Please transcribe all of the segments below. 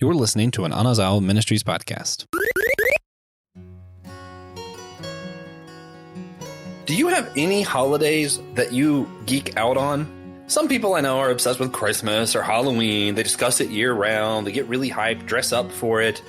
You're listening to an Anazao Ministries podcast. Do you have any holidays that you geek out on? Some people I know are obsessed with Christmas or Halloween. They discuss it year round. They get really hyped, dress up for it.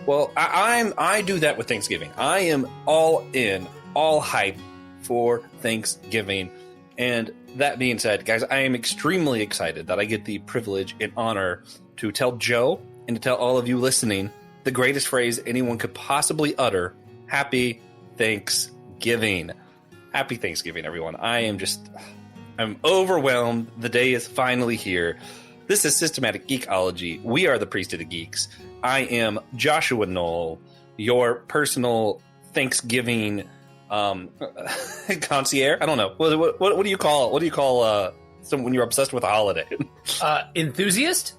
Well, I do that with Thanksgiving. I am all in, all hype for Thanksgiving. And that being said, guys, I am extremely excited that I get the privilege and honor to tell Joe and to tell all of you listening the greatest phrase anyone could possibly utter: Happy Thanksgiving. Happy Thanksgiving, everyone. I'm overwhelmed. The day is finally here. This is Systematic Geekology. We are the Priesthood of Geeks. I am Joshua Knoll, your personal Thanksgiving concierge. I don't know. What do you call someone when you're obsessed with a holiday? Enthusiast?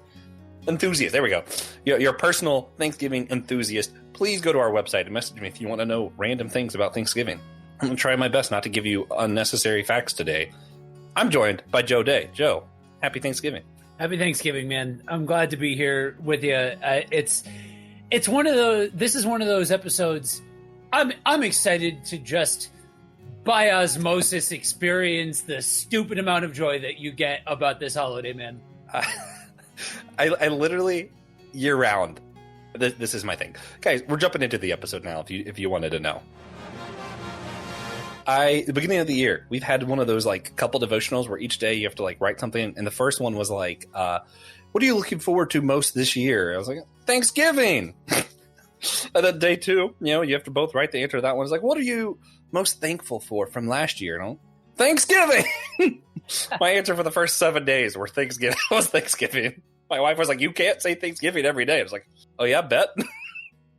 Enthusiast. There we go. Your personal Thanksgiving enthusiast. Please go to our website and message me if you want to know random things about Thanksgiving. I'm going to try my best not to give you unnecessary facts today. I'm joined by Joe Day. Joe, happy Thanksgiving. Happy Thanksgiving, man. I'm glad to be here with you. It's one of those. This is one of those episodes. I'm excited to just by osmosis experience the stupid amount of joy that you get about this holiday, man. I literally year round. This is my thing, guys. We're jumping into the episode now. If you wanted to know. The beginning of the year, we've had one of those like couple devotionals where each day you have to like write something. And the first one was like, what are you looking forward to most this year? I was like, Thanksgiving. And then day two, you have to both write the answer to that one. It's like, what are you most thankful for from last year? Thanksgiving. My answer for the first 7 days was Thanksgiving. My wife was like, you can't say Thanksgiving every day. I was like, oh yeah, I bet.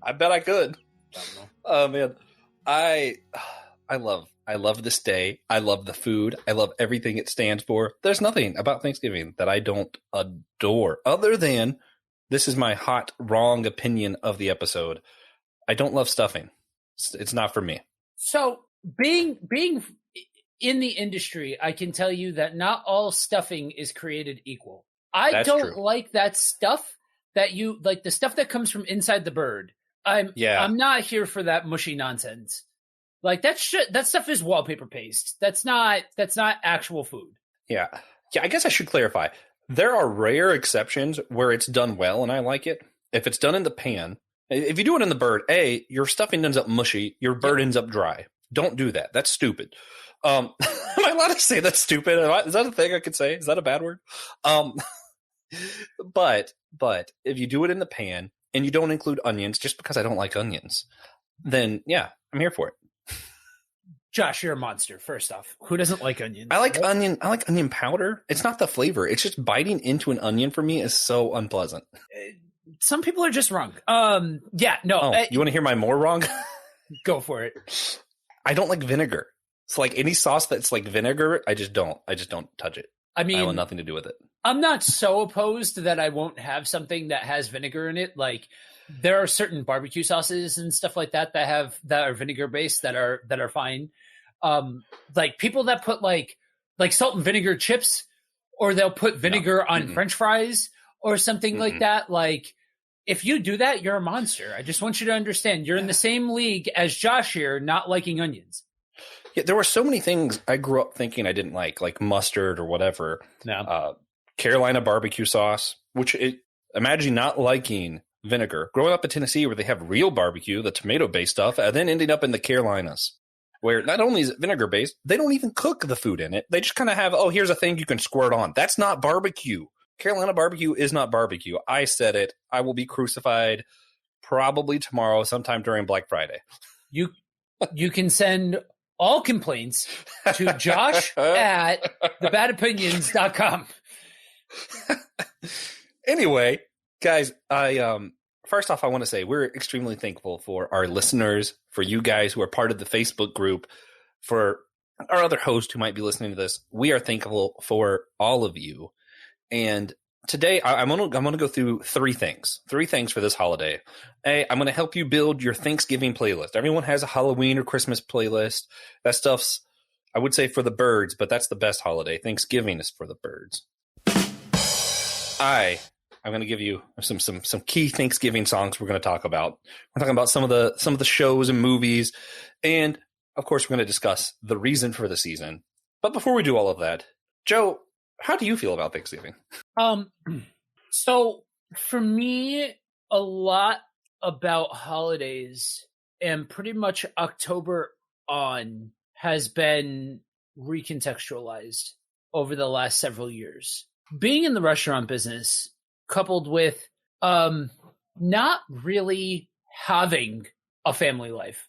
I bet I could. Oh man. I love this day. I love the food. I love everything it stands for. There's nothing about Thanksgiving that I don't adore, other than this is my hot, wrong opinion of the episode. I don't love stuffing. It's not for me. So being in the industry, I can tell you that not all stuffing is created equal. That's don't true. Like that stuff that you like, the stuff that comes from inside the bird. I'm not here for that mushy nonsense. Like that stuff is wallpaper paste. That's not actual food. Yeah. I guess I should clarify. There are rare exceptions where it's done well and I like it. If it's done in the pan, if you do it in the bird, your stuffing ends up mushy, your bird ends up dry. Don't do that. That's stupid. Am I allowed to say that's stupid? Is that a thing I could say? Is that a bad word? But if you do it in the pan and you don't include onions, just because I don't like onions, then yeah, I'm here for it. Josh, you're a monster. First off, who doesn't like onions? I like onion. I like onion powder. It's not the flavor. It's just biting into an onion for me is so unpleasant. Some people are just wrong. You want to hear my more wrong? Go for it. I don't like vinegar. So like any sauce that's like vinegar, I just don't touch it. I mean, I want nothing to do with it. I'm not so opposed that I won't have something that has vinegar in it. Like there are certain barbecue sauces and stuff like that that are vinegar based that are fine. Like people that put like salt and vinegar chips, or they'll put vinegar on French fries or something like that. Like if you do that, you're a monster. I just want you to understand you're in the same league as Josh here, not liking onions. Yeah, there were so many things I grew up thinking I didn't like mustard or whatever. No. Carolina barbecue sauce, imagine not liking vinegar. Growing up in Tennessee where they have real barbecue, the tomato-based stuff, and then ending up in the Carolinas, where not only is it vinegar-based, they don't even cook the food in it. They just kind of have, here's a thing you can squirt on. That's not barbecue. Carolina barbecue is not barbecue. I said it. I will be crucified probably tomorrow, sometime during Black Friday. You can send all complaints to Josh at thebadopinions.com. Anyway, guys, first off, I want to say we're extremely thankful for our listeners, for you guys who are part of the Facebook group, for our other host who might be listening to this. We are thankful for all of you. And today I'm gonna go through three things for this holiday. I'm gonna help you build your Thanksgiving playlist. Everyone has a Halloween or Christmas playlist. That stuff's, I would say, for the birds, but that's the best holiday. Thanksgiving is for the birds. I I'm going to give you some key Thanksgiving songs we're going to talk about. We're talking about some of the shows and movies, and of course, we're going to discuss the reason for the season. But before we do all of that, Joe, how do you feel about Thanksgiving? So for me, a lot about holidays and pretty much October on has been recontextualized over the last several years. Being in the restaurant business, coupled with not really having a family life,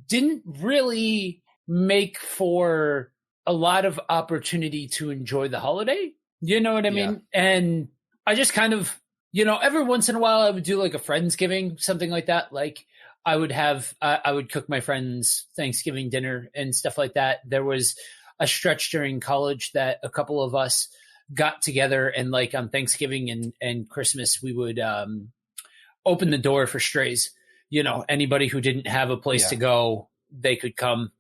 didn't really make for a lot of opportunity to enjoy the holiday. You know what I mean? And I just kind of, every once in a while I would do like a Friendsgiving, something like that. Like I would cook my friends Thanksgiving dinner and stuff like that. There was a stretch during college that a couple of us got together and like on Thanksgiving and Christmas, we would open the door for strays. Anybody who didn't have a place to go, they could come,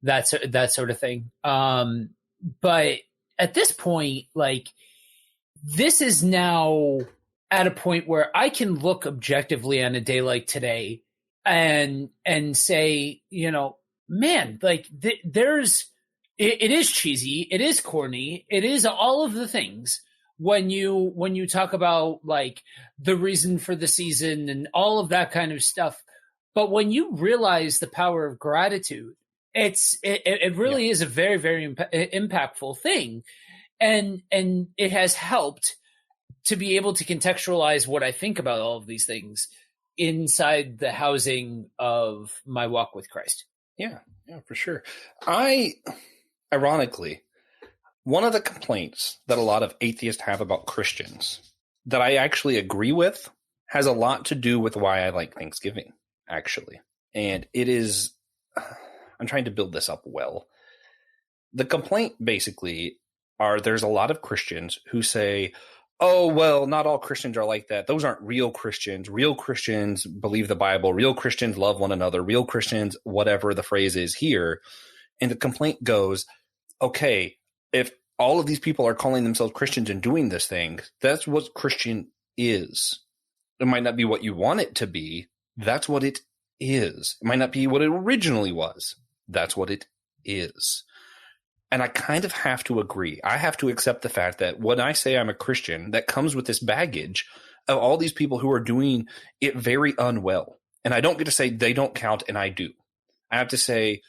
that sort of thing. But at this point, like this is now at a point where I can look objectively on a day like today and say, man, like it is cheesy. It is corny. It is all of the things when you talk about like the reason for the season and all of that kind of stuff. But when you realize the power of gratitude, it really is a very, very impactful thing. And it has helped to be able to contextualize what I think about all of these things inside the housing of my walk with Christ. Yeah, for sure. Ironically, one of the complaints that a lot of atheists have about Christians that I actually agree with has a lot to do with why I like Thanksgiving, actually. And it is, I'm trying to build this up well. The complaint basically there's a lot of Christians who say, oh, well, not all Christians are like that. Those aren't real Christians. Real Christians believe the Bible. Real Christians love one another. Real Christians, whatever the phrase is here. And the complaint goes, okay, if all of these people are calling themselves Christians and doing this thing, that's what Christian is. It might not be what you want it to be. That's what it is. It might not be what it originally was. That's what it is. And I kind of have to agree. I have to accept the fact that when I say I'm a Christian, that comes with this baggage of all these people who are doing it very unwell. And I don't get to say they don't count, and I do. I have to say,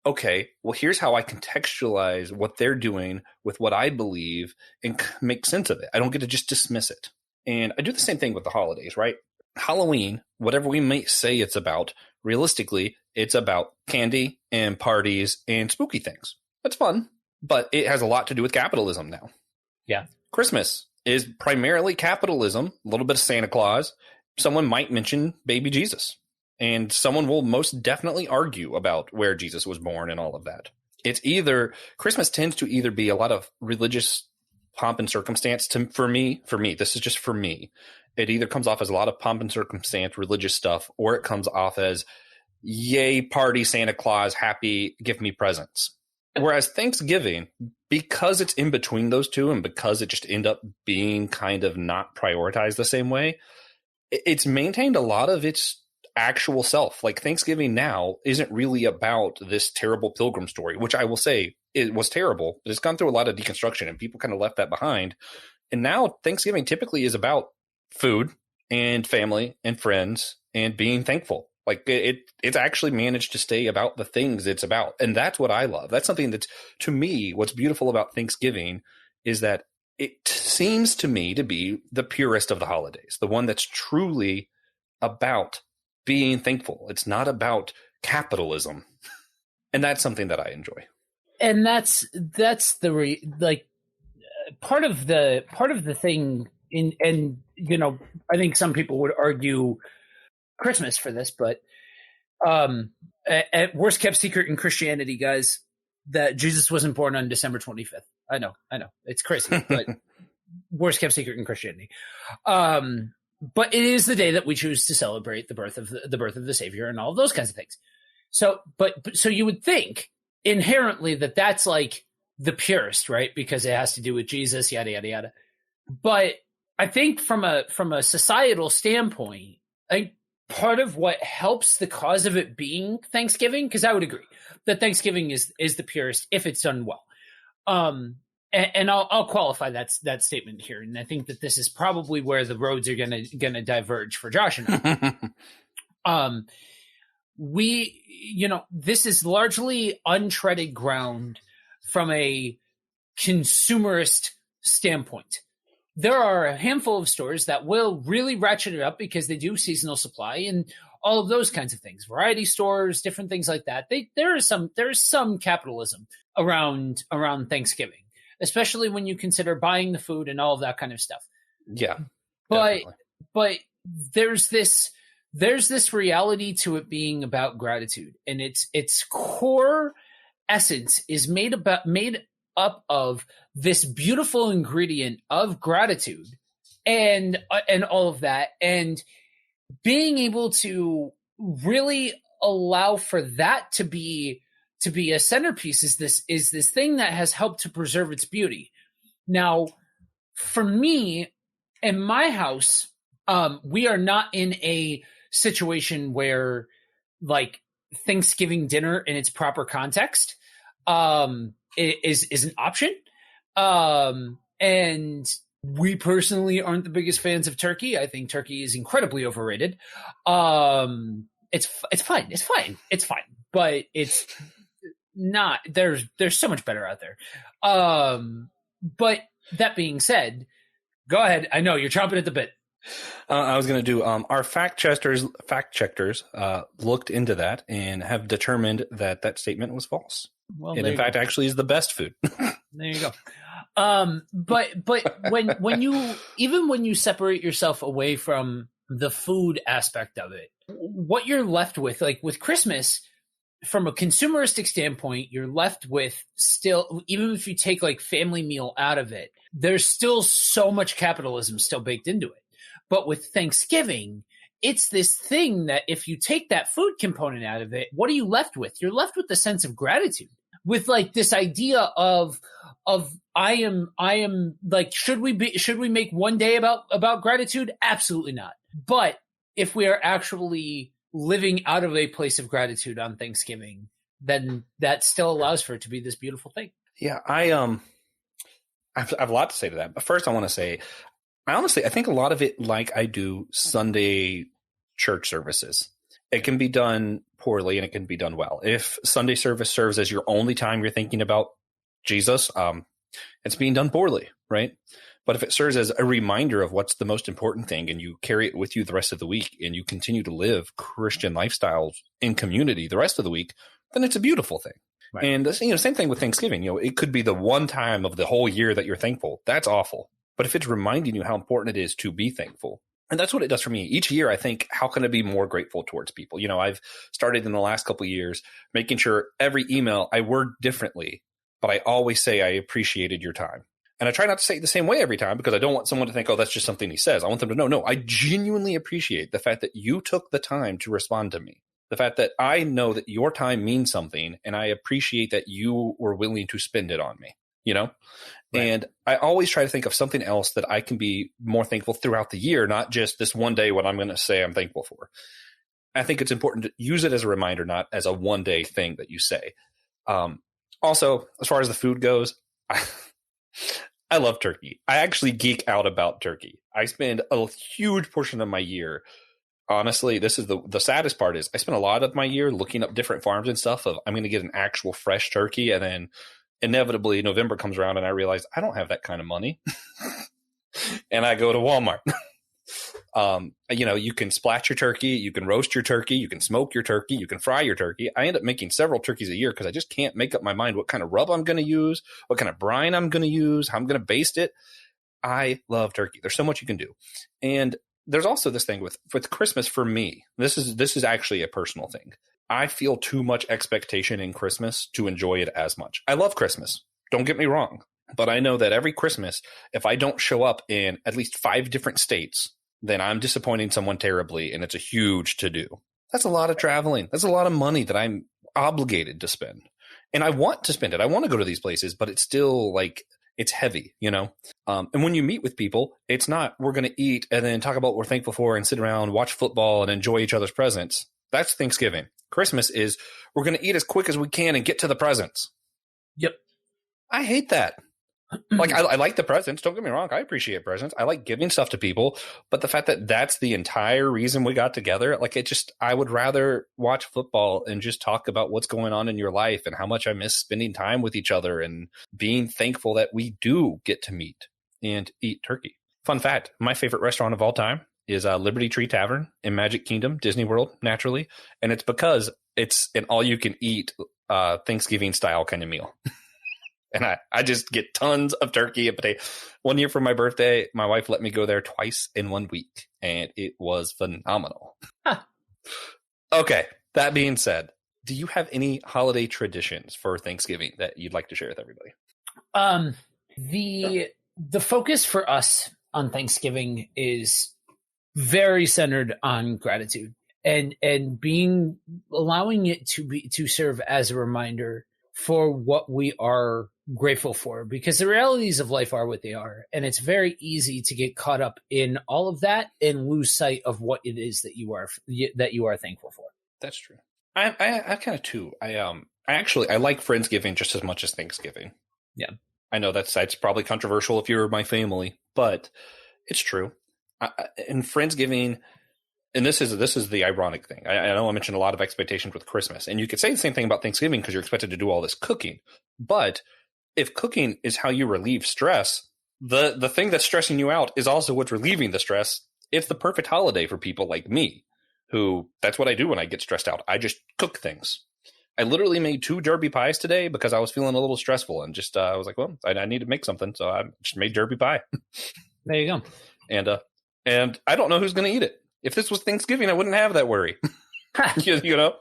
okay, well, here's how I contextualize what they're doing with what I believe and make sense of it. I don't get to just dismiss it. And I do the same thing with the holidays, right? Halloween, whatever we may say it's about, realistically, it's about candy and parties and spooky things. That's fun, but it has a lot to do with capitalism now. Yeah. Christmas is primarily capitalism, a little bit of Santa Claus. Someone might mention baby Jesus, and someone will most definitely argue about where Jesus was born and all of that. It's either Christmas tends to either be a lot of religious pomp and circumstance for me, this is just for me. It either comes off as a lot of pomp and circumstance, religious stuff, or it comes off as yay, party, Santa Claus, happy, give me presents. Whereas Thanksgiving, because it's in between those two and because it just end up being kind of not prioritized the same way, it's maintained a lot of its actual self. Like Thanksgiving now isn't really about this terrible pilgrim story, which I will say it was terrible, but it's gone through a lot of deconstruction and people kind of left that behind. And now Thanksgiving typically is about food and family and friends and being thankful. Like it's actually managed to stay about the things it's about. And that's what I love. That's something that's, to me, what's beautiful about Thanksgiving is that it seems to me to be the purest of the holidays, the one that's truly about being thankful. It's not about capitalism. And that's something that I enjoy. And that's part of the thing and I think some people would argue Christmas for this, but at worst kept secret in Christianity, guys, that Jesus wasn't born on December 25th. I know it's crazy, but worst kept secret in Christianity. But it is the day that we choose to celebrate the birth of the Savior and all of those kinds of things. So you would think inherently that that's like the purest, right? Because it has to do with Jesus, yada yada yada. But I think from a societal standpoint, I think part of what helps the cause of it being Thanksgiving, because I would agree that Thanksgiving is the purest if it's done well. And I'll qualify that statement here, and I think that this is probably where the roads are gonna diverge for Josh and I. This is largely untreaded ground from a consumerist standpoint. There are a handful of stores that will really ratchet it up because they do seasonal supply and all of those kinds of things. Variety stores, different things like that. There is some capitalism around Thanksgiving, especially when you consider buying the food and all of that kind of stuff. Yeah, but there's this reality to it being about gratitude, and its core essence is made up of this beautiful ingredient of gratitude and all of that, and being able to really allow for that to be a centerpiece is this thing that has helped to preserve its beauty. Now, for me, in my house, we are not in a situation where like Thanksgiving dinner in its proper context is an option. And we personally aren't the biggest fans of turkey. I think turkey is incredibly overrated. It's fine, but it's not. There's so much better out there. But that being said, go ahead. I know you're chomping at the bit. I was going to do our fact checkers looked into that and have determined that statement was false. Well, and in fact, actually is the best food. There you go. But when you separate yourself away from the food aspect of it, what you're left with, like with Christmas, from a consumeristic standpoint, you're left with still, even if you take like family meal out of it, there's still so much capitalism still baked into it. But with Thanksgiving, it's this thing that if you take that food component out of it, what are you left with? You're left with the sense of gratitude, with like this idea of I am like, should we make one day about gratitude? Absolutely not. But if we are actually living out of a place of gratitude on Thanksgiving, then that still allows for it to be this beautiful thing. Yeah, I have a lot to say to that. But first I want to say, I think a lot of it, like I do Sunday church services, it can be done poorly and it can be done well. If Sunday service serves as your only time you're thinking about Jesus, it's being done poorly, right? But if it serves as a reminder of what's the most important thing and you carry it with you the rest of the week and you continue to live Christian lifestyles in community the rest of the week, then it's a beautiful thing. Right. And same thing with Thanksgiving. It could be the one time of the whole year that you're thankful. That's awful. But if it's reminding you how important it is to be thankful, and that's what it does for me. Each year, I think, how can I be more grateful towards people? I've started in the last couple of years making sure every email I word differently, but I always say I appreciated your time. And I try not to say it the same way every time because I don't want someone to think, oh, that's just something he says. I want them to know, no, I genuinely appreciate the fact that you took the time to respond to me. The fact that I know that your time means something and I appreciate that you were willing to spend it on me, Right. And I always try to think of something else that I can be more thankful throughout the year, not just this one day when I'm going to say I'm thankful for. I think it's important to use it as a reminder, not as a one day thing that you say. Also, as far as the food goes, I love turkey. I actually geek out about turkey. I spend a huge portion of my year. Honestly, this is the saddest part is I spend a lot of my year looking up different farms and stuff of I'm going to get an actual fresh turkey. And then inevitably November comes around and I realize I don't have that kind of money. And I go to Walmart. You can splat your turkey, you can roast your turkey, you can smoke your turkey, you can fry your turkey. I end up making several turkeys a year because I just can't make up my mind what kind of rub I'm going to use, what kind of brine I'm going to use, how I'm going to baste it. I love turkey. There's so much you can do. And there's also this thing with Christmas for me. This is actually a personal thing. I feel too much expectation in Christmas to enjoy it as much. I love Christmas. Don't get me wrong. But I know that every Christmas, if I don't show up in at least 5 different states, then I'm disappointing someone terribly, and it's a huge to-do. That's a lot of traveling. That's a lot of money that I'm obligated to spend. And I want to spend it. I want to go to these places, but it's still like It's heavy, you know? And when you meet with people, it's not, we're going to eat and then talk about what we're thankful for and sit around, watch football and enjoy each other's presents. That's Thanksgiving. Christmas is, we're going to eat as quick as we can and get to the presents. Yep. I hate that. Like, I like the presents. Don't get me wrong. I appreciate presents. I like giving stuff to people. But the fact that that's the entire reason we got together, like, I would rather watch football and just talk about what's going on in your life and how much I miss spending time with each other and being thankful that we do get to meet and eat turkey. Fun fact, my favorite restaurant of all time is Liberty Tree Tavern in Magic Kingdom, Disney World, naturally. And it's because it's an all-you-can-eat Thanksgiving style kind of meal. And I just get tons of turkey and potato. One year for my birthday, my wife let me go there twice in 1 week, and it was phenomenal. Huh. Okay, that being said, do you have any holiday traditions for Thanksgiving that you'd like to share with everybody? The focus for us on Thanksgiving is very centered on gratitude and allowing it to serve as a reminder for what we are grateful for, because the realities of life are what they are, and it's very easy to get caught up in all of that and lose sight of what it is that you are thankful for. That's true. I kind of too. I like Friendsgiving just as much as Thanksgiving. Yeah, I know that's probably controversial if you're my family, but it's true. In Friendsgiving, and this is the ironic thing. I know I mentioned a lot of expectations with Christmas, and you could say the same thing about Thanksgiving because you're expected to do all this cooking. But if cooking is how you relieve stress, the thing that's stressing you out is also what's relieving the stress. It's the perfect holiday for people like me, who that's what I do when I get stressed out. I just cook things. I literally made 2 derby pies today because I was feeling a little stressful, and just I was like, well, I need to make something, so I just made derby pie. There you go. And I don't know who's going to eat it. If this was Thanksgiving, I wouldn't have that worry, you know.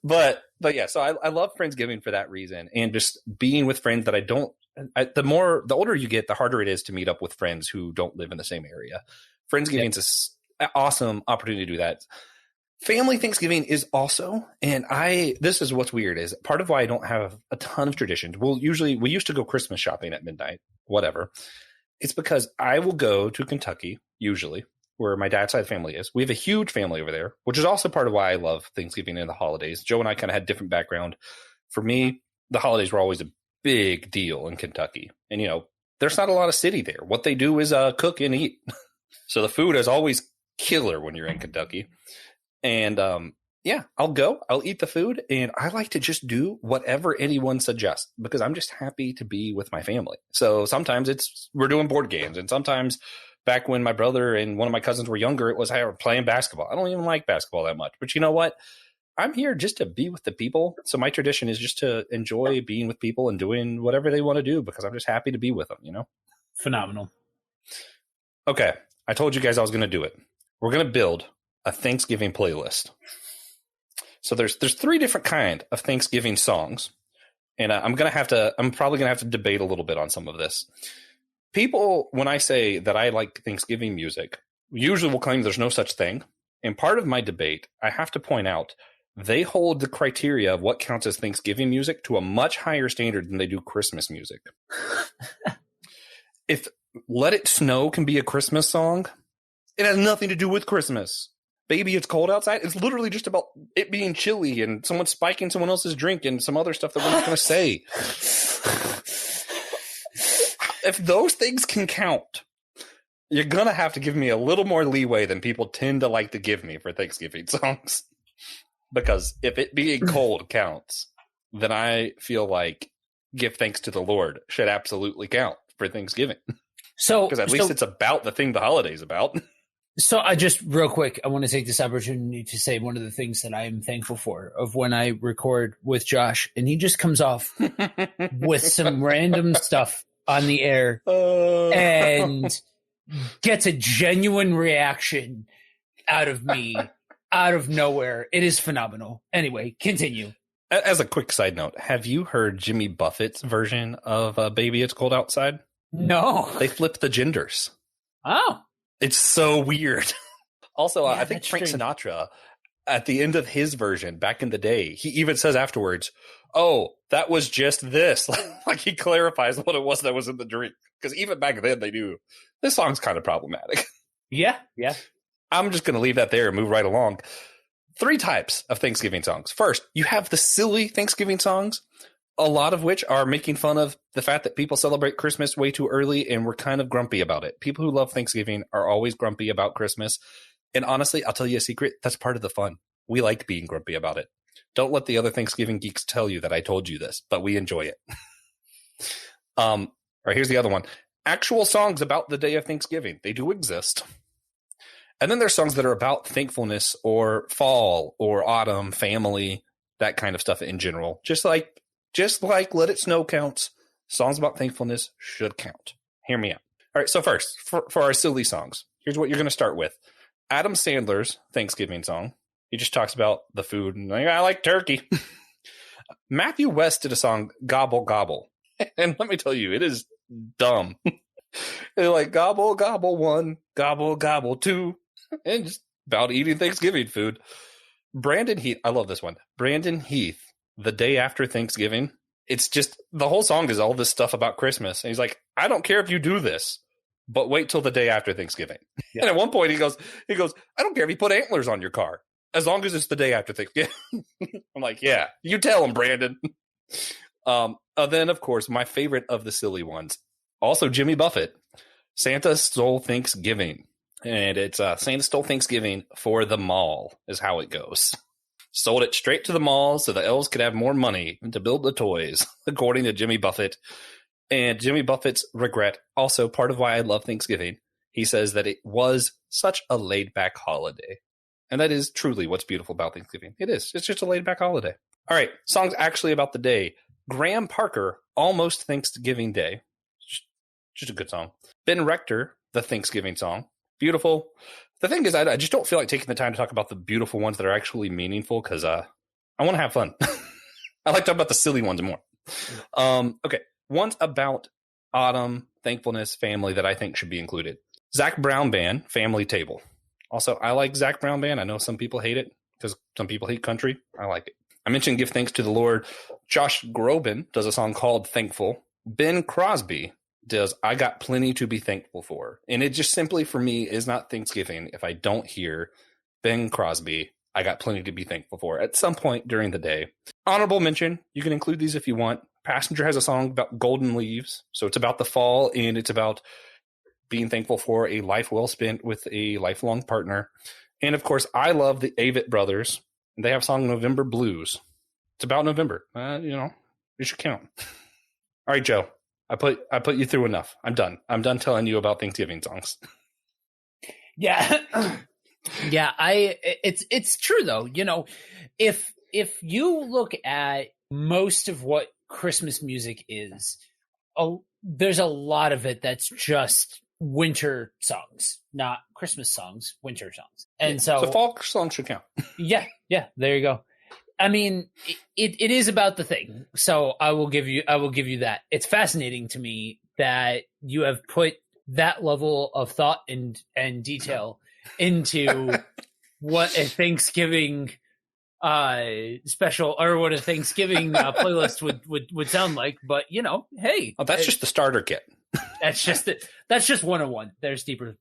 But yeah, so I love Friendsgiving for that reason, and just being with friends that the older you get, the harder it is to meet up with friends who don't live in the same area. Friendsgiving's an awesome opportunity to do that. Family Thanksgiving is also, and this is what's weird, is part of why I don't have a ton of traditions. We used to go Christmas shopping at midnight, whatever. It's because I will go to Kentucky, usually, where my dad's side of the family is. We have a huge family over there, which is also part of why I love Thanksgiving and the holidays. Joe and I kind of had different background. For me, the holidays were always a big deal in Kentucky. And, you know, there's not a lot of city there. What they do is cook and eat. So the food is always killer when you're in Kentucky. And, I'll eat the food, and I like to just do whatever anyone suggests because I'm just happy to be with my family. So sometimes we're doing board games, and sometimes back when my brother and one of my cousins were younger, it was playing basketball. I don't even like basketball that much, but you know what? I'm here just to be with the people. So my tradition is just to enjoy being with people and doing whatever they want to do because I'm just happy to be with them, you know? Phenomenal. Okay. I told you guys I was going to do it. We're going to build a Thanksgiving playlist. So there's 3 different kind of Thanksgiving songs. And I'm probably going to have to debate a little bit on some of this. People, when I say that I like Thanksgiving music, usually will claim there's no such thing. And part of my debate, I have to point out, they hold the criteria of what counts as Thanksgiving music to a much higher standard than they do Christmas music. If Let It Snow can be a Christmas song, it has nothing to do with Christmas. Baby, It's Cold Outside. It's literally just about it being chilly and someone spiking someone else's drink and some other stuff that we're not going to say. If those things can count, you're going to have to give me a little more leeway than people tend to like to give me for Thanksgiving songs. Because if it being cold counts, then I feel like Give Thanks to the Lord should absolutely count for Thanksgiving. Because at least it's about the thing the holiday's about. So I just, real quick, I want to take this opportunity to say one of the things that I am thankful for of when I record with Josh, and he just comes off with some random stuff on the air and gets a genuine reaction out of me out of nowhere. It is phenomenal. Anyway, continue. As a quick side note, have you heard Jimmy Buffett's version of Baby, It's Cold Outside? No. They flipped the genders. Oh. It's so weird. Also, Yeah, I think Frank Sinatra, at the end of his version back in the day, he even says afterwards, oh, that was just this. Like he clarifies what it was that was in the drink. Because even back then they knew this song's kind of problematic. Yeah. I'm just going to leave that there and move right along. 3 types of Thanksgiving songs. First, you have the silly Thanksgiving songs, a lot of which are making fun of the fact that people celebrate Christmas way too early and we're kind of grumpy about it. People who love Thanksgiving are always grumpy about Christmas. And honestly, I'll tell you a secret. That's part of the fun. We like being grumpy about it. Don't let the other Thanksgiving geeks tell you that I told you this, but we enjoy it. All right, here's the other one. Actual songs about the day of Thanksgiving. They do exist. And then there's songs that are about thankfulness or fall or autumn, family, that kind of stuff in general. Just like Let It Snow counts, songs about thankfulness should count. Hear me out. All right, so first, for our silly songs, here's what you're going to start with. Adam Sandler's Thanksgiving song. He just talks about the food and like, I like turkey. Matthew West did a song, Gobble Gobble. And let me tell you, it is dumb. They're like, gobble, gobble, 1, gobble, gobble, 2. And just about eating Thanksgiving food. Brandon Heath, I love this one. Brandon Heath, The Day After Thanksgiving. It's just, the whole song is all this stuff about Christmas. And he's like, I don't care if you do this, but wait till the day after Thanksgiving. Yeah. And at one point he goes, I don't care if you put antlers on your car, as long as it's the day after Thanksgiving. I'm like, yeah, you tell him, Brandon. Then, of course, my favorite of the silly ones, also Jimmy Buffett, Santa Stole Thanksgiving. And it's Santa Stole Thanksgiving for the mall is how it goes. Sold it straight to the mall so the elves could have more money to build the toys, according to Jimmy Buffett. And Jimmy Buffett's regret, also part of why I love Thanksgiving. He says that it was such a laid-back holiday. And that is truly what's beautiful about Thanksgiving. It is. It's just a laid-back holiday. All right, songs actually about the day. Graham Parker, Almost Thanksgiving Day. Just a good song. Ben Rector, The Thanksgiving Song. Beautiful. The thing is, I just don't feel like taking the time to talk about the beautiful ones that are actually meaningful because I want to have fun. I like to talk about the silly ones more. Okay, ones about autumn, thankfulness, family that I think should be included. Zach Brown Band, Family Table. Also, I like Zach Brown Band. I know some people hate it because some people hate country. I like it. I mentioned Give Thanks to the Lord. Josh Groban does a song called Thankful. Ben Crosby does I Got Plenty to Be Thankful For. And it just simply, for me, is not Thanksgiving if I don't hear Ben Crosby, I Got Plenty to Be Thankful For at some point during the day. Honorable mention, you can include these if you want. Passenger has a song about golden leaves. So it's about the fall, and it's about being thankful for a life well spent with a lifelong partner. And, of course, I love the Avett Brothers. They have a song November Blues. It's about November. It should count. All right, Joe. I put you through enough. I'm done. I'm done telling you about Thanksgiving songs. Yeah. Yeah, it's true though. If you look at most of what Christmas music is, there's a lot of it that's just winter songs, not Christmas songs, winter songs. And so fall songs should count. Yeah, there you go. I mean, it is about the thing. So I will give you that. It's fascinating to me that you have put that level of thought and detail into what a Thanksgiving special or what a Thanksgiving playlist would sound like. But hey, that's just the starter kit. That's just 101. There's deeper.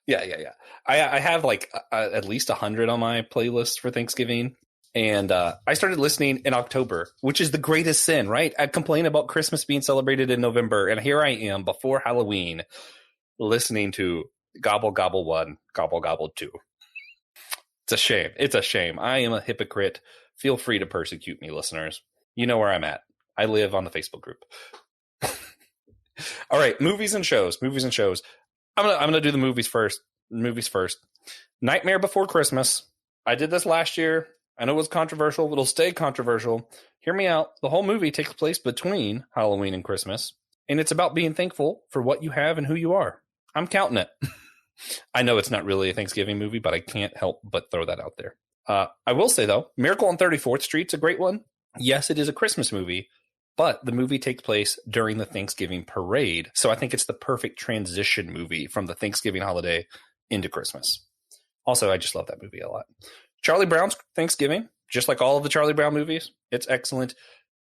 Yeah. I have like at least 100 on my playlist for Thanksgiving. And I started listening in October, which is the greatest sin, right? I complain about Christmas being celebrated in November, and here I am before Halloween listening to Gobble Gobble 1, Gobble Gobble 2. It's a shame. It's a shame. I am a hypocrite. Feel free to persecute me, listeners. You know where I'm at. I live on the Facebook group. All right, movies and shows. I'm gonna do the movies first. Nightmare Before Christmas. I did this last year. I know it was controversial. It'll stay controversial. Hear me out. The whole movie takes place between Halloween and Christmas, and it's about being thankful for what you have and who you are. I'm counting it. I know it's not really a Thanksgiving movie, but I can't help but throw that out there. I will say, though, Miracle on 34th Street's a great one. Yes, it is a Christmas movie, but the movie takes place during the Thanksgiving parade, so I think it's the perfect transition movie from the Thanksgiving holiday into Christmas. Also, I just love that movie a lot. Charlie Brown's Thanksgiving, just like all of the Charlie Brown movies, it's excellent.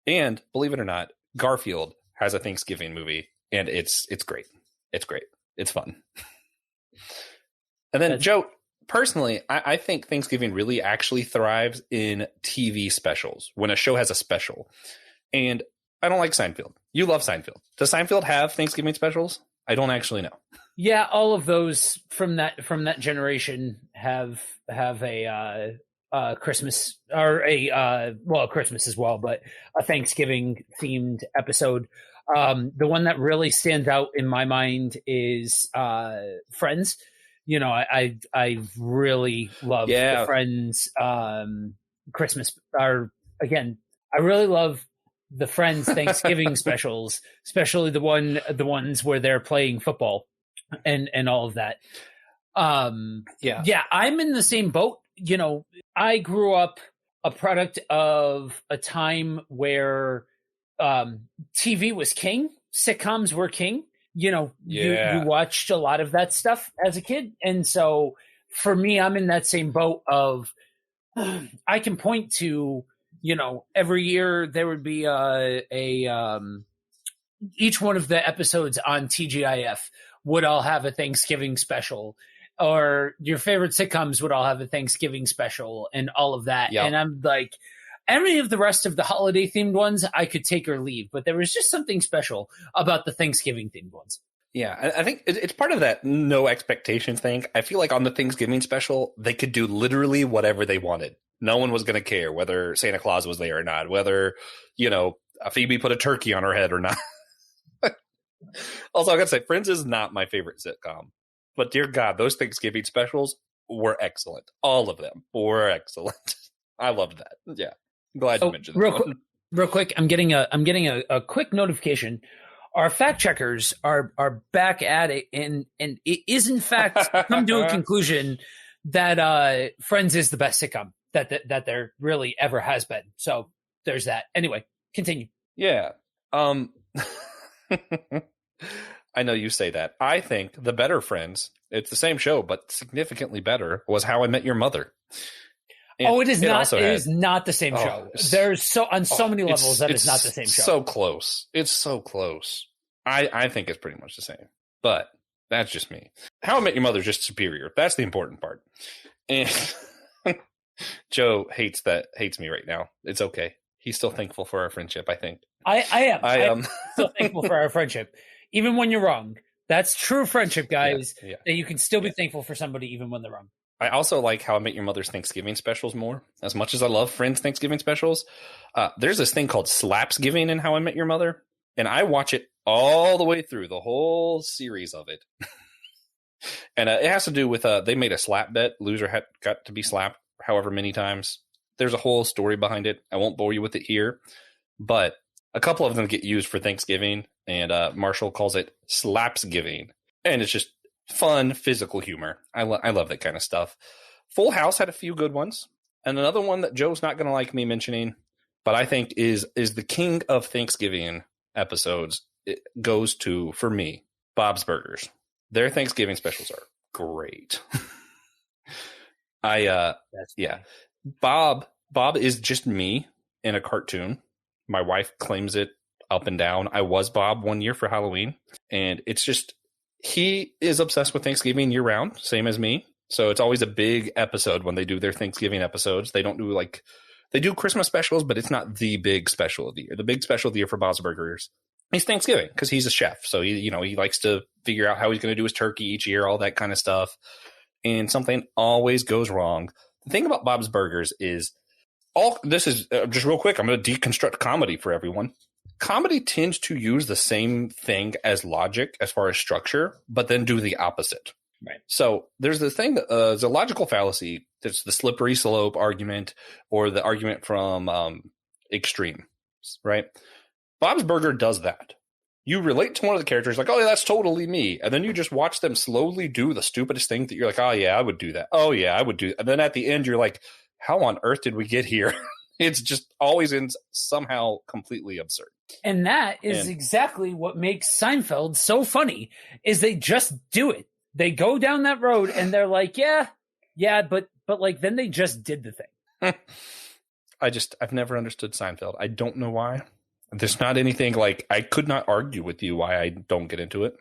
And believe it or not, Garfield has a Thanksgiving movie, and it's great. It's great. It's fun. And then, Joe, personally, I think Thanksgiving really actually thrives in TV specials, when a show has a special. And I don't like Seinfeld. You love Seinfeld. Does Seinfeld have Thanksgiving specials? I don't actually know. Yeah, all of those from that generation have a Christmas, or a Christmas as well, but a Thanksgiving themed episode. The one that really stands out in my mind is Friends. You know, I really love the Friends Christmas. Again, I really love the Friends Thanksgiving specials, especially the ones where they're playing football and all of that. Yeah, I'm in the same boat. You know, I grew up a product of a time where TV was king, sitcoms were king. You know, you watched a lot of that stuff as a kid. And so for me, I'm in that same boat of, I can point to, you know, every year there would be each one of the episodes on TGIF would all have a Thanksgiving special, or your favorite sitcoms would all have a Thanksgiving special and all of that. Yep. And I'm like, any of the rest of the holiday themed ones, I could take or leave, but there was just something special about the Thanksgiving themed ones. Yeah, I think it's part of that no expectations thing. I feel like on the Thanksgiving special, they could do literally whatever they wanted. No one was going to care whether Santa Claus was there or not, whether, you know, Phoebe put a turkey on her head or not. Also, I got to say, Friends is not my favorite sitcom, but dear God, those Thanksgiving specials were excellent. All of them were excellent. I loved that. Yeah. Glad you mentioned that. Real quick, I'm getting a quick notification. Our fact checkers are back at it, and it is in fact come to a conclusion that Friends is the best sitcom that there really ever has been. So there's that. Anyway, continue. Yeah. I know you say that. I think the better Friends, it's the same show but significantly better, was How I Met Your Mother. And it is not. It is not the same show. There's on so many levels that it's not the same show. So close. It's so close. I think it's pretty much the same, but that's just me. How I Met Your Mother is just superior. That's the important part. And Joe hates me right now. It's okay. He's still thankful for our friendship, I think. I am still thankful for our friendship, even when you're wrong. That's true friendship, guys. Yeah. That you can still be thankful for somebody even when they're wrong. I also like How I Met Your Mother's Thanksgiving specials more. As much as I love Friends Thanksgiving specials, there's this thing called Slapsgiving in How I Met Your Mother, and I watch it all the way through, the whole series of it. And it has to do with they made a slap bet. Loser got to be slapped however many times. There's a whole story behind it. I won't bore you with it here, but a couple of them get used for Thanksgiving, and Marshall calls it Slapsgiving, and it's just fun physical humor. I love that kind of stuff. Full House had a few good ones, and another one that Joe's not going to like me mentioning, but I think is the king of Thanksgiving episodes. It goes to, for me, Bob's Burgers. Their Thanksgiving specials are great. Bob is just me in a cartoon. My wife claims it up and down. I was Bob one year for Halloween, and it's just, he is obsessed with Thanksgiving year round, same as me. So it's always a big episode when they do their Thanksgiving episodes. They don't do they do Christmas specials, but it's not the big special of the year. The big special of the year for Bob's Burgers is Thanksgiving, because he's a chef. So he likes to figure out how he's going to do his turkey each year, all that kind of stuff. And something always goes wrong. The thing about Bob's Burgers is this is just real quick. I'm going to deconstruct comedy for everyone. Comedy tends to use the same thing as logic as far as structure, but then do the opposite. Right. So there's the thing, there's a logical fallacy. There's the slippery slope argument, or the argument from Extreme, right? Bob's Burger does that. You relate to one of the characters like, oh, yeah, that's totally me. And then you just watch them slowly do the stupidest thing that you're like, oh, yeah, I would do that. Oh, yeah, I would do that. And then at the end, you're like, how on earth did we get here? It's just always ends somehow completely absurd. And that is exactly what makes Seinfeld so funny, is they just do it. They go down that road and they're like, yeah, but like then they just did the thing. I've never understood Seinfeld. I don't know why. There's not anything like I could not argue with you why I don't get into it.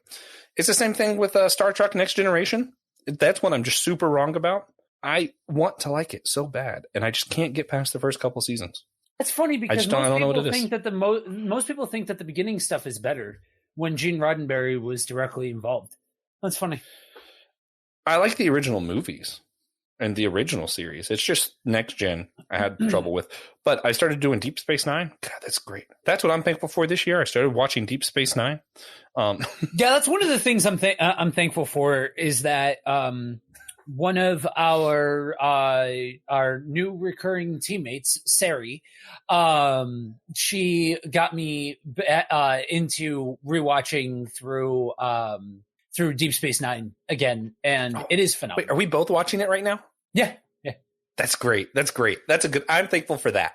It's the same thing with Star Trek Next Generation. That's what I'm just super wrong about. I want to like it so bad, and I just can't get past the first couple seasons. It's funny because I don't know what it is. Most people think that the beginning stuff is better when Gene Roddenberry was directly involved. That's funny. I like the original movies and the original series. It's just Next Gen I had trouble with. But I started doing Deep Space Nine. God, that's great. That's what I'm thankful for this year. I started watching Deep Space Nine. Yeah, that's one of the things I'm thankful for is that one of our new recurring teammates, Sari, she got me into rewatching through Deep Space Nine again, and it is phenomenal. Wait, are we both watching it right now? Yeah. That's great. I'm thankful for that.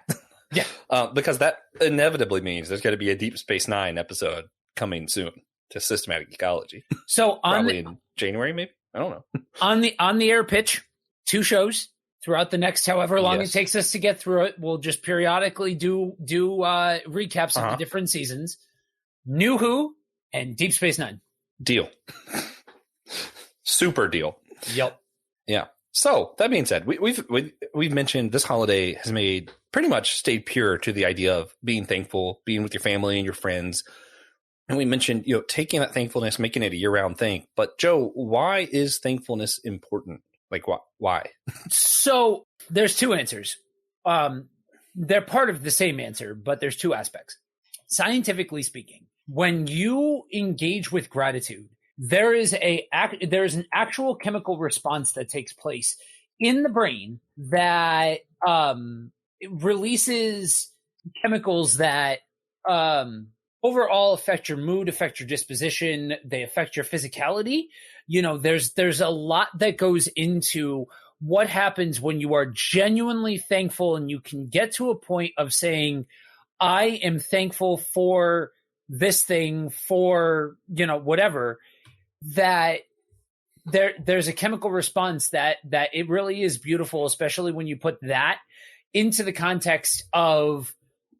Yeah. Because that inevitably means there's going to be a Deep Space Nine episode coming soon to Systematic Ecology. So probably in January, maybe. I don't know. on the air pitch, 2 shows throughout the next however long it takes us to get through it. We'll just periodically do recaps of the different seasons. New Who and Deep Space Nine. Deal. Super deal. Yep. Yeah. So that being said, we've mentioned this holiday has made pretty much stayed pure to the idea of being thankful, being with your family and your friends. And we mentioned, taking that thankfulness, making it a year-round thing. But Joe, why is thankfulness important? Like, why? So there's 2 answers. They're part of the same answer, but there's 2 aspects. Scientifically speaking, when you engage with gratitude, there is an actual chemical response that takes place in the brain that releases chemicals that overall affect your mood, affect your disposition, they affect your physicality. There's a lot that goes into what happens when you are genuinely thankful and you can get to a point of saying, I am thankful for this thing, for, whatever, that there's a chemical response that it really is beautiful, especially when you put that into the context of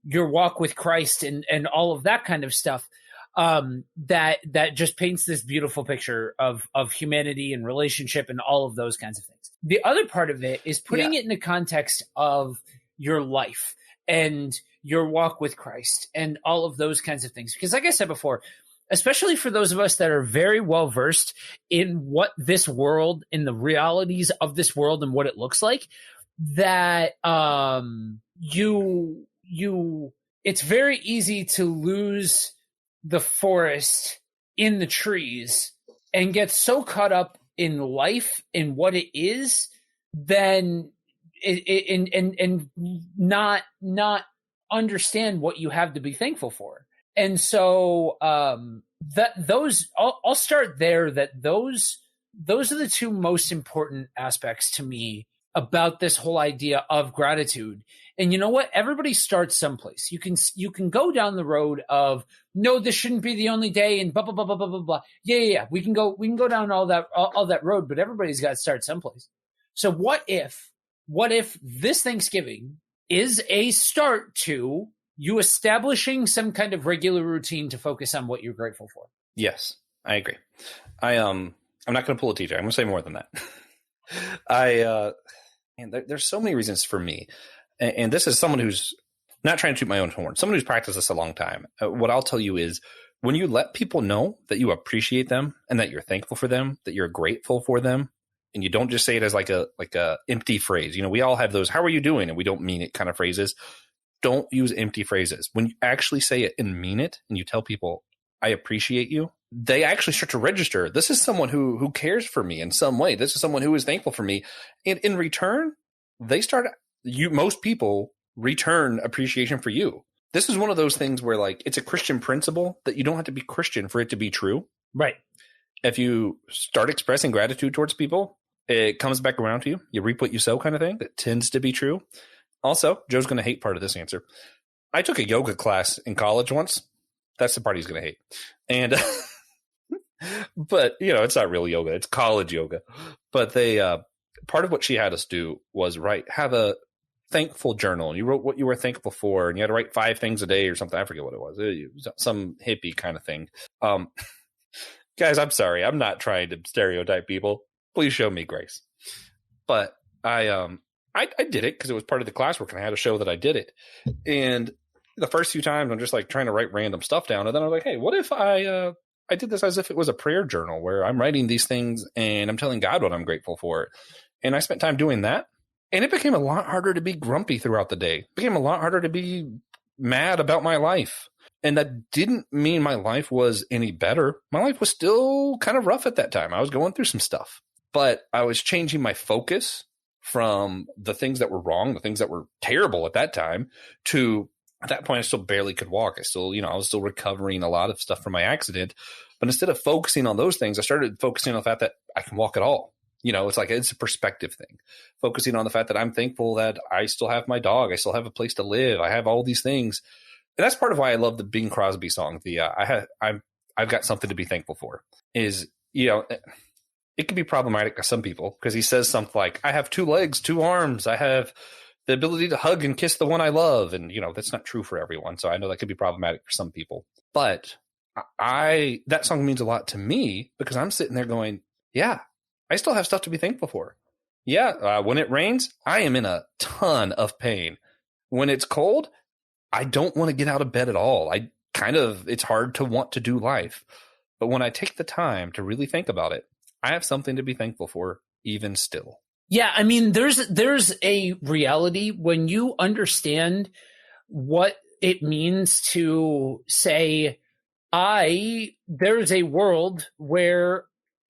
your walk with Christ and all of that kind of stuff, that just paints this beautiful picture of humanity and relationship and all of those kinds of things. The other part of it is putting it in the context of your life and your walk with Christ and all of those kinds of things. Because like I said before, especially for those of us that are very well versed in what this world, in the realities of this world and what it looks like, that it's very easy to lose the forest in the trees and get so caught up in life and what it is, then and not understand what you have to be thankful for. And so I'll start there, that those are the 2 most important aspects to me about this whole idea of gratitude. And you know what? Everybody starts someplace. You can go down the road of, no, this shouldn't be the only day and blah blah blah blah blah blah blah. Yeah. We can go down all that road, but everybody's got to start someplace. So what if this Thanksgiving is a start to you establishing some kind of regular routine to focus on what you're grateful for? Yes, I agree. I'm not going to pull a TJ. I'm going to say more than that. There's so many reasons for me. And this is someone who's not trying to toot my own horn, someone who's practiced this a long time. What I'll tell you is, when you let people know that you appreciate them and that you're thankful for them, that you're grateful for them, and you don't just say it as like a empty phrase. We all have those, how are you doing? And we don't mean it kind of phrases. Don't use empty phrases. When you actually say it and mean it, and you tell people, I appreciate you, they actually start to register. This is someone who cares for me in some way. This is someone who is thankful for me. And in return, most people return appreciation for you. This is one of those things where, like, it's a Christian principle that you don't have to be Christian for it to be true. Right. If you start expressing gratitude towards people, it comes back around to you. You reap what you sow, kind of thing. That tends to be true. Also, Joe's going to hate part of this answer. I took a yoga class in college once. That's the part he's going to hate. And, but, it's not real yoga. It's college yoga. But they, part of what she had us do was have a thankful journal, and you wrote what you were thankful for, and you had to write 5 things a day or something. I forget what it was. It was some hippie kind of thing. Guys, I'm sorry. I'm not trying to stereotype people. Please show me grace. But I did it because it was part of the classwork, and I had to show that I did it. And the first few times, I'm just like trying to write random stuff down, and then I was like, hey, what if I did this as if it was a prayer journal where I'm writing these things and I'm telling God what I'm grateful for. And I spent time doing that. And it became a lot harder to be grumpy throughout the day. It became a lot harder to be mad about my life. And that didn't mean my life was any better. My life was still kind of rough at that time. I was going through some stuff. But I was changing my focus from the things that were wrong, the things that were terrible at that time, to at that point, I still barely could walk. I was still recovering a lot of stuff from my accident. But instead of focusing on those things, I started focusing on the fact that I can walk at all. It's a perspective thing. Focusing on the fact that I'm thankful that I still have my dog. I still have a place to live. I have all these things. And that's part of why I love the Bing Crosby song. I've got something to be thankful for. It can be problematic to some people because he says something like, I have 2 legs, 2 arms. I have the ability to hug and kiss the one I love. And, that's not true for everyone. So I know that could be problematic for some people. But that song means a lot to me because I'm sitting there going, yeah, I still have stuff to be thankful for. Yeah, when it rains, I am in a ton of pain. When it's cold, I don't want to get out of bed at all. It's hard to want to do life. But when I take the time to really think about it, I have something to be thankful for even still. Yeah, I mean, there's a reality when you understand what it means to say, there's a world where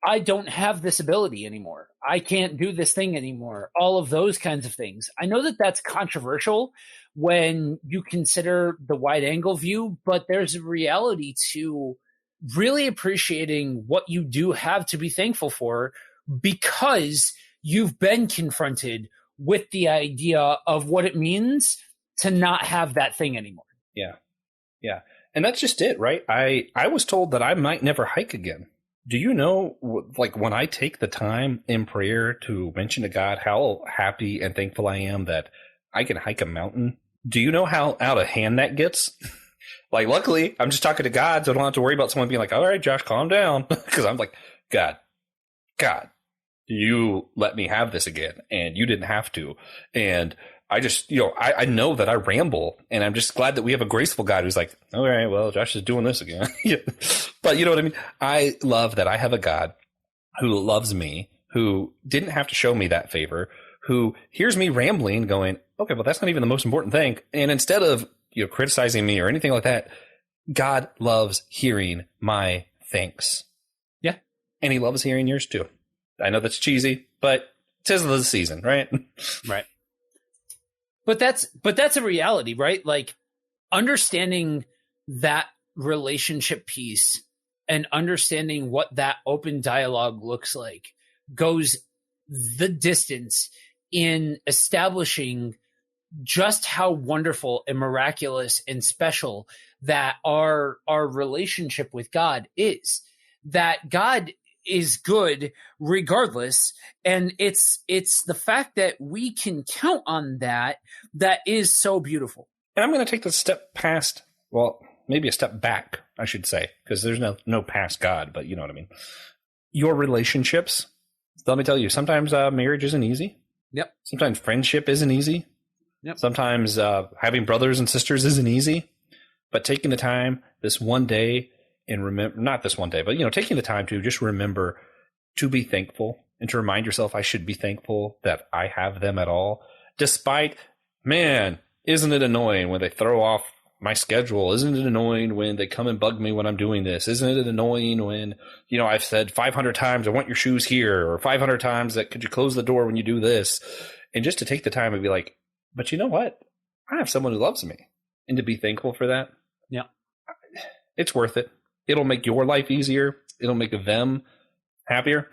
I don't have this ability anymore. I can't do this thing anymore. All of those kinds of things. I know that that's controversial when you consider the wide angle view, but there's a reality to really appreciating what you do have to be thankful for because you've been confronted with the idea of what it means to not have that thing anymore. Yeah. Yeah. And that's just it, right? I was told that I might never hike again. Do you know, like when I take the time in prayer to mention to God how happy and thankful I am that I can hike a mountain, do you know how out of hand that gets? Like, luckily, I'm just talking to God, so I don't have to worry about someone being like, all right, Josh, calm down. Because I'm like, God, you let me have this again, and you didn't have to. And I just, I know that I ramble, and I'm just glad that we have a graceful God who's like, all right, well, Josh is doing this again. But you know what I mean? I love that I have a God who loves me, who didn't have to show me that favor, who hears me rambling going, okay, well, that's not even the most important thing. And instead of, criticizing me or anything like that, God loves hearing my thanks. Yeah. And he loves hearing yours too. I know that's cheesy, but 'tis the season, right? Right. But that's a reality, right? Like understanding that relationship piece and understanding what that open dialogue looks like goes the distance in establishing just how wonderful and miraculous and special that our relationship with God is. That God is good regardless, and it's the fact that we can count on that is so beautiful. And I'm going to take the step past, well, maybe a step back, I should say, because there's no past God, but you know what I mean. Your relationships, let me tell you, sometimes marriage isn't easy. Yep. Sometimes friendship isn't easy. Yep. Sometimes having brothers and sisters isn't easy. But taking the time this one day and remember, not this one day, but taking the time to just remember to be thankful and to remind yourself I should be thankful that I have them at all. Despite, man, isn't it annoying when they throw off my schedule? Isn't it annoying when they come and bug me when I'm doing this? Isn't it annoying when, I've said 500 times, I want your shoes here, or 500 times that could you close the door when you do this? And just to take the time and be like, but you know what? I have someone who loves me. And to be thankful for that. Yeah. It's worth it. It'll make your life easier. It'll make them happier.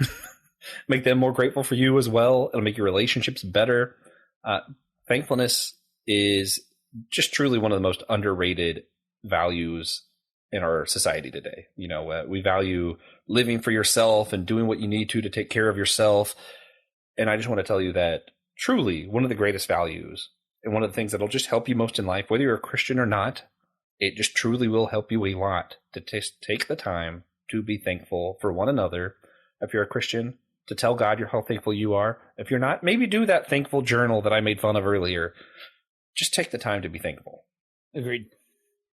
Make them more grateful for you as well. It'll make your relationships better. Thankfulness is just truly one of the most underrated values in our society today. We value living for yourself and doing what you need to take care of yourself. And I just want to tell you that truly one of the greatest values And one of the things that'll just help you most in life, whether you're a Christian or not, it just truly will help you a lot to take the time to be thankful for one another. If you're a Christian, to tell God how thankful you are. If you're not, maybe do that thankful journal that I made fun of earlier. Just take the time to be thankful. Agreed.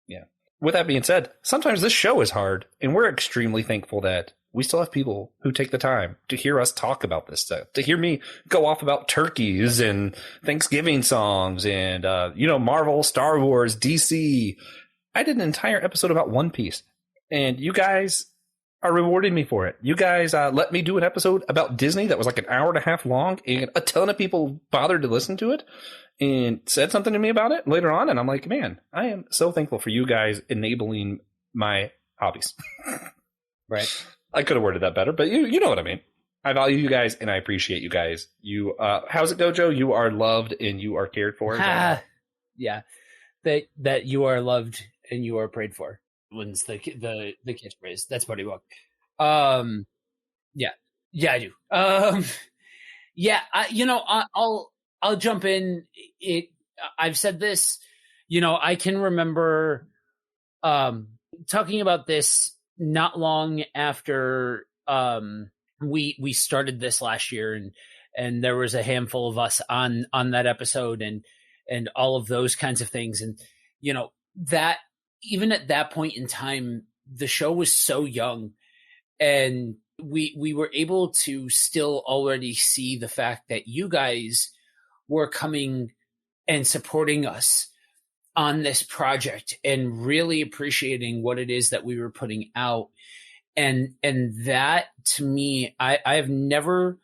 Yeah. With that being said, sometimes this show is hard, and we're extremely thankful that we still have people who take the time to hear us talk about this stuff, to hear me go off about turkeys and Thanksgiving songs and, Marvel, Star Wars, DC. I did an entire episode about One Piece, and you guys are rewarding me for it. You guys let me do an episode about Disney that was like an hour and a half long, and a ton of people bothered to listen to it and said something to me about it later on. And I'm like, man, I am so thankful for you guys enabling my hobbies. Right. I could have worded that better, but you know what I mean. I value you guys and I appreciate you guys. You, how's it go, Joe? You are loved and you are cared for. Yeah. That you are loved and you are prayed for. When's the catchphrase? That's Buddy Walk. Yeah, I do. I'll jump in. I've said this. I can remember talking about this not long after we started this last year, and there was a handful of us on that episode, and all of those kinds of things, and that. Even at that point in time, the show was so young, and we were able to still already see the fact that you guys were coming and supporting us on this project and really appreciating what it is that we were putting out. And that, to me, I've never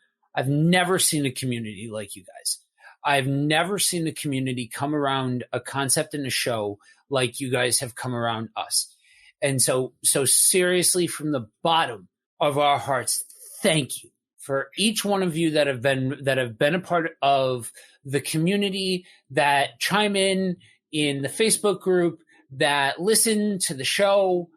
seen a community like you guys. I've never seen a community come around a concept in a show like you guys have come around us. And so seriously, from the bottom of our hearts, thank you for each one of you that have been a part of the community, that chime in the Facebook group, that listen to the show.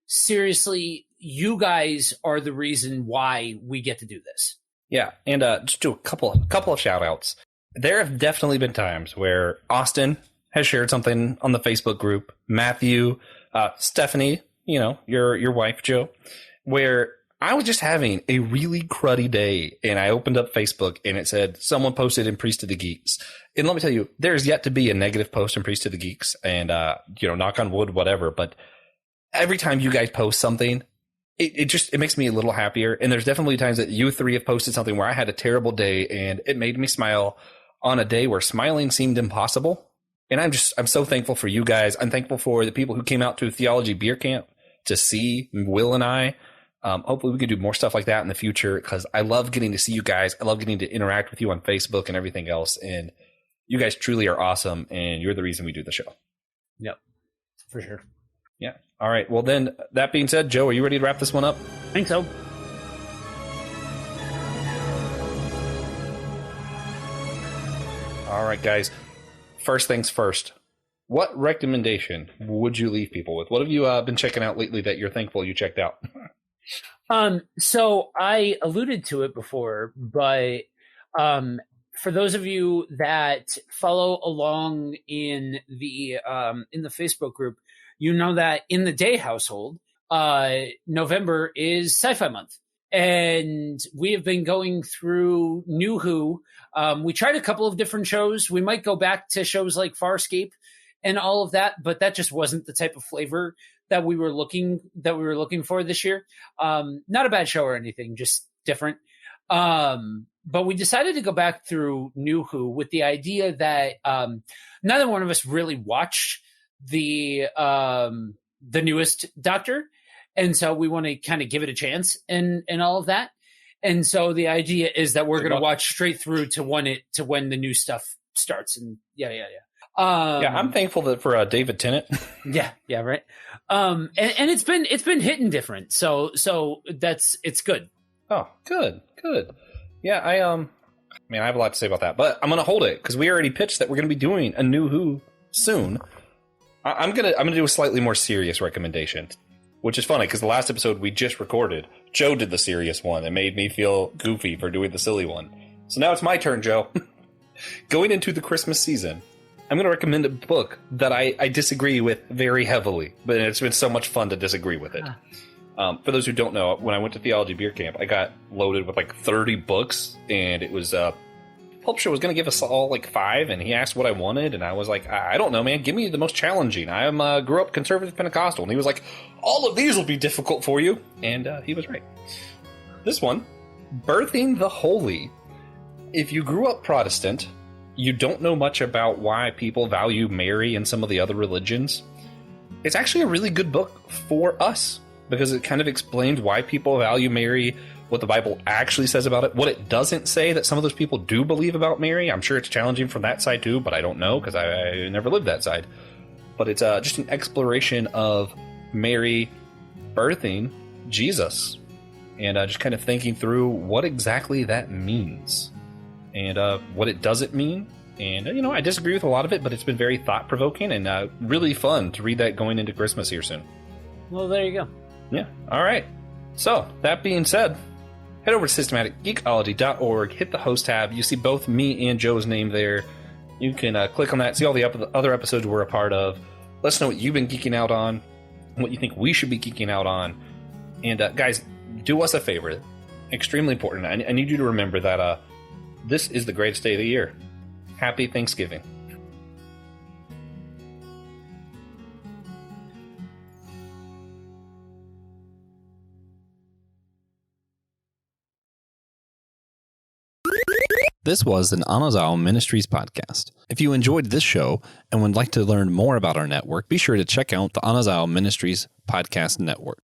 Seriously, you guys are the reason why we get to do this. Yeah, and just do a couple of shout outs. There have definitely been times where Austin has shared something on the Facebook group, Matthew, Stephanie, your wife, Joe, where I was just having a really cruddy day, and I opened up Facebook and it said someone posted in Priest of the Geeks. And let me tell you, there's yet to be a negative post in Priest of the Geeks, and knock on wood, whatever. But every time you guys post something, it makes me a little happier. And there's definitely times that you three have posted something where I had a terrible day and it made me smile on a day where smiling seemed impossible. And I'm so thankful for you guys. I'm thankful for the people who came out to Theology Beer Camp to see Will and I. Hopefully we can do more stuff like that in the future, because I love getting to see you guys. I love getting to interact with you on Facebook and everything else. And you guys truly are awesome, and you're the reason we do the show. Yep, for sure. Yeah. All right. Well, then, that being said, Joe, are you ready to wrap this one up? I think so. All right, guys. First things first. What recommendation would you leave people with? What have you been checking out lately that you're thankful you checked out? So I alluded to it before, but for those of you that follow along in the Facebook group, you know that in the Day household, November is Sci-Fi Month. And we have been going through New Who. We tried a couple of different shows. We might go back to shows like Farscape and all of that, but that just wasn't the type of flavor that we were looking for this year. Not a bad show or anything, just different. But we decided to go back through New Who with the idea that neither one of us really watched the newest Doctor. And so we want to kind of give it a chance and all of that. And so the idea is that we're going to watch straight through to when the new stuff starts. And yeah. I'm thankful for David Tennant. yeah, right. And it's been hitting different. So it's good. Oh, good. Yeah, I have a lot to say about that, but I'm going to hold it because we already pitched that we're going to be doing a New Who soon. I'm gonna do a slightly more serious recommendation, which is funny because the last episode we just recorded, Joe did the serious one and made me feel goofy for doing the silly one. So now it's my turn, Joe. Going into the Christmas season, I'm going to recommend a book that I disagree with very heavily, but it's been so much fun to disagree with it. For those who don't know, when I went to Theology Beer Camp, I got loaded with like 30 books, and it was publisher was going to give us all like 5, and he asked what I wanted, and I was like, I don't know, man, give me the most challenging. I grew up conservative Pentecostal, and he was like, all of these will be difficult for you, and he was right. This one, Birthing the Holy. If you grew up Protestant, you don't know much about why people value Mary and some of the other religions. It's actually a really good book for us, because it kind of explains why people value Mary, what the Bible actually says about it, what it doesn't say that some of those people do believe about Mary. I'm sure it's challenging from that side too, but I don't know because I never lived that side. But it's just an exploration of Mary birthing Jesus, and just kind of thinking through what exactly that means and what it doesn't mean. And, I disagree with a lot of it, but it's been very thought-provoking and really fun to read that going into Christmas here soon. Well, there you go. Yeah. All right. So, that being said, head over to systematicgeekology.org, hit the host tab. You see both me and Joe's name there. You can click on that, see all the other episodes we're a part of. Let us know what you've been geeking out on, what you think we should be geeking out on. And, guys, do us a favor. Extremely important. I need you to remember that this is the greatest day of the year. Happy Thanksgiving. This was an Anazao Ministries podcast. If you enjoyed this show and would like to learn more about our network, be sure to check out the Anazao Ministries podcast network.